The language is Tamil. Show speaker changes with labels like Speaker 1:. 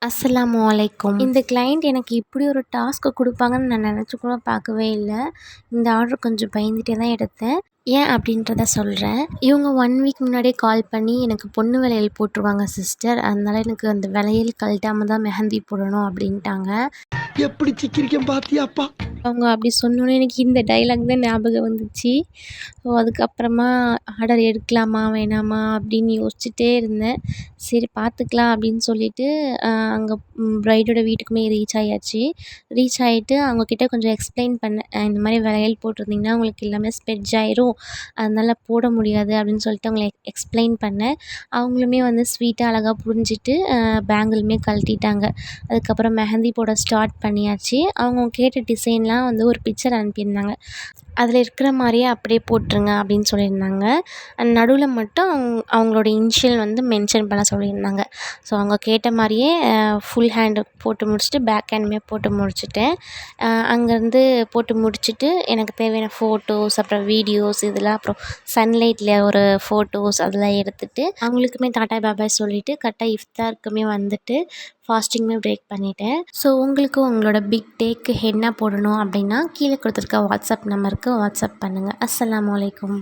Speaker 1: அஸ்ஸலாமு அலைக்கும். இந்த கிளையண்ட் எனக்கு இப்படி ஒரு டாஸ்க்கு குடுப்பாங்கன்னு நான் நெனச்சு கூட பார்க்கவே இல்ல. இந்த ஆர்டர் கொஞ்சம் பயந்துட்டே தான் எடுத்தேன். ஏன் அப்படின்றத சொல்றேன். இவங்க 1 வீக் முன்னாடியே கால் பண்ணி, "எனக்கு பொண்ணு வளையல் போட்டுருவாங்க சிஸ்டர். அதனால எனக்கு அந்த வளையல் கழட்டாம தான் மெஹந்தி போடணும்" அப்படின்ட்டாங்க.
Speaker 2: எப்படி சிக்கிரிக்கம் பாத்தியாப்பா?
Speaker 1: அவங்க அப்படி சொன்னோனே எனக்கு இந்த டயலாக் தான் ஞாபகம் வந்துச்சு. ஸோ அதுக்கப்புறமா ஆர்டர் எடுக்கலாமா வேணாமா அப்படின்னு யோசிச்சுட்டே இருந்தேன். சரி பார்த்துக்கலாம் அப்படின்னு சொல்லிட்டு அங்கே பிரைடோட வீட்டுக்குமே ரீச் ஆயாச்சு. ரீச் ஆகிட்டு அவங்கக்கிட்ட கொஞ்சம் எக்ஸ்பிளைன் பண்ணேன். இந்த மாதிரி வளையல் போட்டிருந்தீங்கன்னா உங்களுக்கு எல்லாமே ஸ்பெட்ஜ் ஆயிரும். அதனால போட முடியாது அப்படின்னு சொல்லிட்டு அவங்கள எக்ஸ்பிளைன் பண்ணேன். அவங்களுமே வந்து ஸ்வீட்டாக அழகாக புரிஞ்சுட்டு பேங்கிளுமே கழட்டிட்டாங்க. அதுக்கப்புறம் மெஹந்தி போட ஸ்டார்ட் பண்ணியாச்சு. அவங்க கேட்ட டிசைன்லாம் வந்து ஒரு பிக்சர் அனுப்பியிருந்தாங்க. அதில் இருக்கிற மாதிரியே அப்படியே போட்டுருங்க அப்படின்னு சொல்லியிருந்தாங்க. நடுவில் மட்டும் அவங்களோட இனிஷியல் வந்து மென்ஷன் பண்ண சொல்லியிருந்தாங்க. ஸோ அவங்க கேட்ட மாதிரியே ஃபுல் ஹேண்டு போட்டு முடிச்சுட்டு பேக் ஹேண்டுமே போட்டு முடிச்சுட்டேன். அங்கேருந்து போட்டு முடிச்சுட்டு எனக்கு தேவையான ஃபோட்டோஸ் அப்புறம் வீடியோஸ் இதெல்லாம் அப்புறம் சன்லைட்டில் ஒரு ஃபோட்டோஸ் அதெல்லாம் எடுத்துகிட்டு அவங்களுக்குமே டாட்டா பாபாய் சொல்லிவிட்டு கரெக்டாக இஃப்தாருக்குமே வந்துட்டு ஃபாஸ்டிங்குமே பிரேக் பண்ணிட்டேன். ஸோ உங்களுக்கு உங்களோட பிக் டேக்கு ஹென்னா போடணும் அப்படின்னா கீழே கொடுத்துருக்க வாட்ஸ்அப் நம்பருக்கு வாட்ஸ்அப் பண்ணுங்கள். அஸ்ஸலாமு அலைக்கும்.